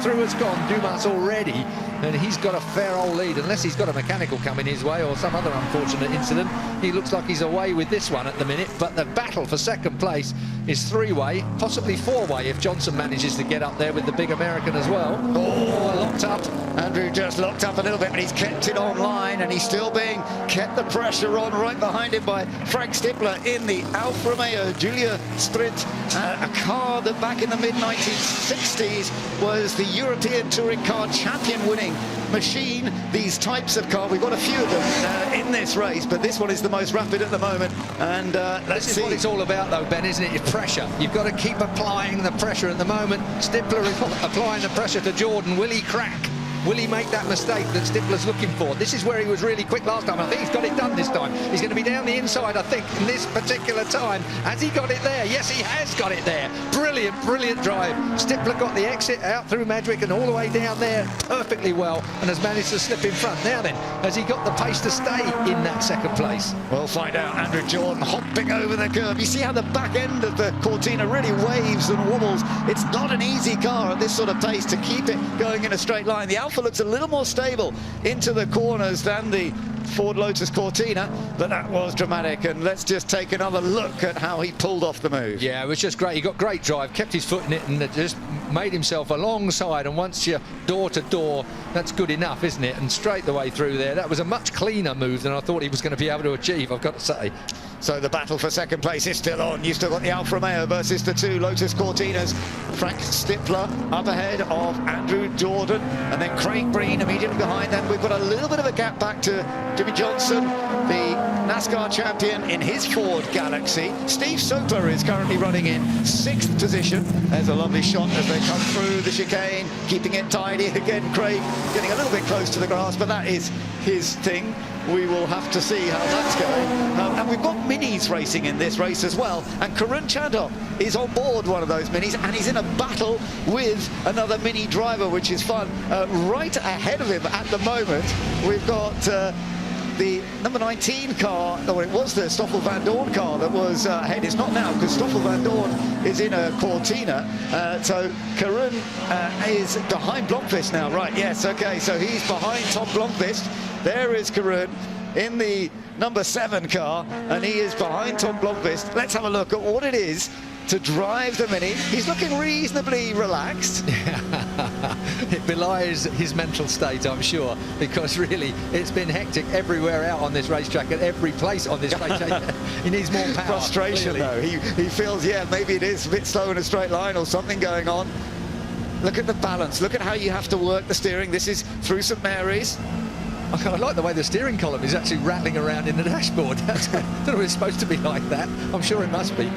Through has gone Dumas already, and he's got a fair old lead, unless he's got a mechanical coming his way or some other unfortunate incident. He looks like he's away with this one at the minute, but the battle for second place is three-way, possibly four-way if Johnson manages to get up there with the big American as well. Oh, locked up. Andrew just locked up a little bit, but he's kept it online, and he's still being kept the pressure on right behind him by Frank Stippler in the Alfa Romeo Giulia Sprint, a car that back in the mid-1960s was the European Touring Car Champion winning machine. These types of car, we've got a few of them in this race, but this one is the most rapid at the moment, and let's see. This is what it's all about though, Ben, isn't it? It's pressure. You've got to keep applying the pressure at the moment. Stippler is applying the pressure to Jordan. Will he crack? Will he make that mistake that Stippler's looking for? This is where he was really quick last time. I think he's got it done this time. He's going to be down the inside, I think, in this particular time. Has he got it there? Yes, he has got it there. Brilliant, brilliant drive. Stippler got the exit out through Madwick and all the way down there perfectly well, and has managed to slip in front. Now then, has he got the pace to stay in that second place? We'll find out. Andrew Jordan hopping over the curve. You see how the back end of the Cortina really waves and wobbles. It's not an easy car at this sort of pace to keep it going in a straight line. The Alfa looks a little more stable into the corners than the Ford Lotus Cortina, but that was dramatic. And let's just take another look at how he pulled off the move. Yeah, it was just great. He got great drive, kept his foot in it, and just made himself alongside. And once you're door to door, that's good enough, isn't it? And straight the way through there. That was a much cleaner move than I thought he was going to be able to achieve, I've got to say. So the battle for second place is still on. You've still got the Alfa Romeo versus the two Lotus Cortinas. Frank Stippler up ahead of Andrew Jordan, and then Craig Breen immediately behind them. We've got a little bit of a gap back to Jimmy Johnson, the NASCAR champion in his Ford Galaxy. Steve Soper is currently running in 6th position. There's a lovely shot as they come through the chicane, keeping it tidy. Again, Craig getting a little bit close to the grass, but that is his thing. We will have to see how that's going. And we've got minis racing in this race as well. And Karun Chandhok is on board one of those minis, and he's in a battle with another mini driver, which is fun. Right ahead of him at the moment, we've got the number 19 car, or it was the Stoffel Van Dorn car that was ahead. It's not now, because Stoffel Van Dorn is in a Cortina. So Karun is behind Blomqvist now, right? Yes, okay, so he's behind Tom Blomqvist. There is Karun in the number 7 car, and he is behind Tom Blomqvist. Let's have a look at what it is to drive the Mini. He's looking reasonably relaxed. It belies his mental state, I'm sure, because really it's been hectic everywhere out on this racetrack, at every place on this racetrack. He needs more power. Frustration, clearly. though. He feels, yeah, maybe it is a bit slow in a straight line or something going on. Look at the balance. Look at how you have to work the steering. This is through St Mary's. I like the way the steering column is actually rattling around in the dashboard. I don't know if it's supposed to be like that. I'm sure it must be.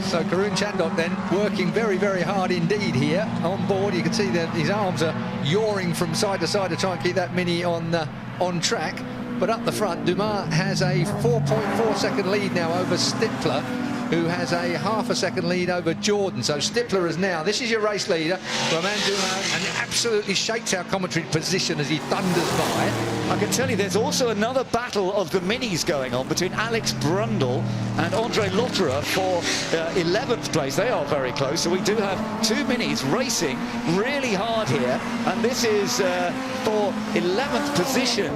So Karun Chandhok then working very, very hard indeed here on board. You can see that his arms are yawing from side to side to try and keep that Mini on track. But up the front, Dumas has a 4.4 second lead now over Stippler, who has a half a second lead over Jordan. So Stippler is now, this is your race leader, Romain Dumas, and absolutely shakes our commentary position as he thunders by. I can tell you there's also another battle of the minis going on between Alex Brundle and Andre Lotterer for 11th place. They are very close, so we do have two minis racing really hard here, and this is for 11th position,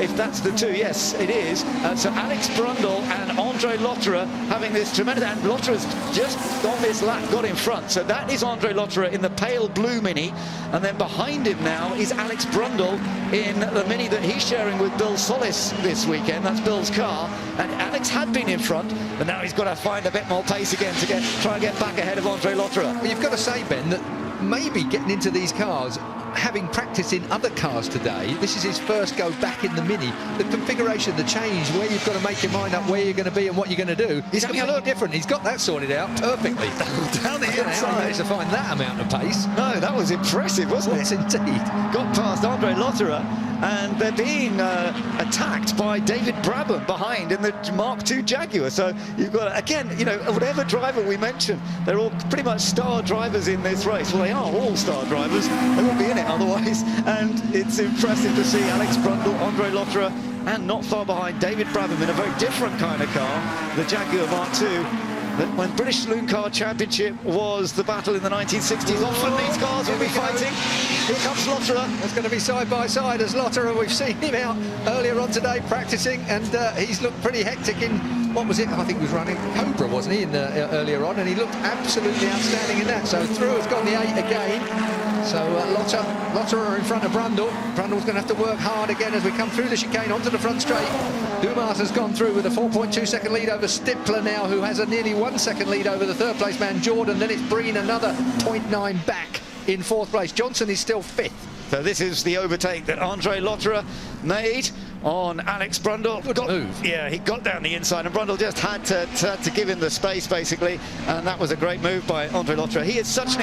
if that's the two. Yes, it is. So Alex Brundle and Andre Lotterer having this tremendous, and Lotterer's just on this lap got in front, so that is Andre Lotterer in the pale blue Mini, and then behind him now is Alex Brundle in the Mini that he's sharing with Bill Solis this weekend. That's Bill's car, and Alex had been in front, but now he's got to find a bit more pace again to try and get back ahead of Andre Lotterer. Well, you've got to say, Ben, that maybe getting into these cars, having practiced in other cars today, this is his first go back in the Mini. The configuration, the change, where you've got to make your mind up where you're going to be and what you're going to do, he's going to look different. He's got that sorted out perfectly. Down the inside. He managed to find that amount of pace. No, that was impressive, wasn't it? Yes, indeed. Got past Andre Lotterer, and they're being attacked by David Brabham behind in the Mark II Jaguar. So you've got, again, you know, whatever driver we mention, they're all pretty much star drivers in this race. Well, they are all star drivers. They won't be in it otherwise. And it's impressive to see Alex Brundle, Andre Lotterer, and not far behind David Brabham in a very different kind of car, the Jaguar Mark II. that when British Saloon Car Championship was the battle in the 1960s, often these cars will be fighting. Here comes Lotterer. It's going to be side by side as Lotterer. We've seen him out earlier on today practicing, and he's looked pretty hectic in, what was it? I think he was running Cobra, wasn't he, in earlier on, and he looked absolutely outstanding in that. So through has gone the 8 again. So Lotterer in front of Brundle. Brundle's going to have to work hard again as we come through the chicane onto the front straight. Dumas has gone through with a 4.2 second lead over Stippler now, who has a nearly 1 second lead over the third place man Jordan. Then it's Breen another 0.9 back in fourth place. Johnson is still fifth. So this is the overtake that Andre Lotterer made on Alex Brundle. Good move. Yeah, he got down the inside and Brundle just had to give him the space basically, and that was a great move by Andre Lotterer. He is such an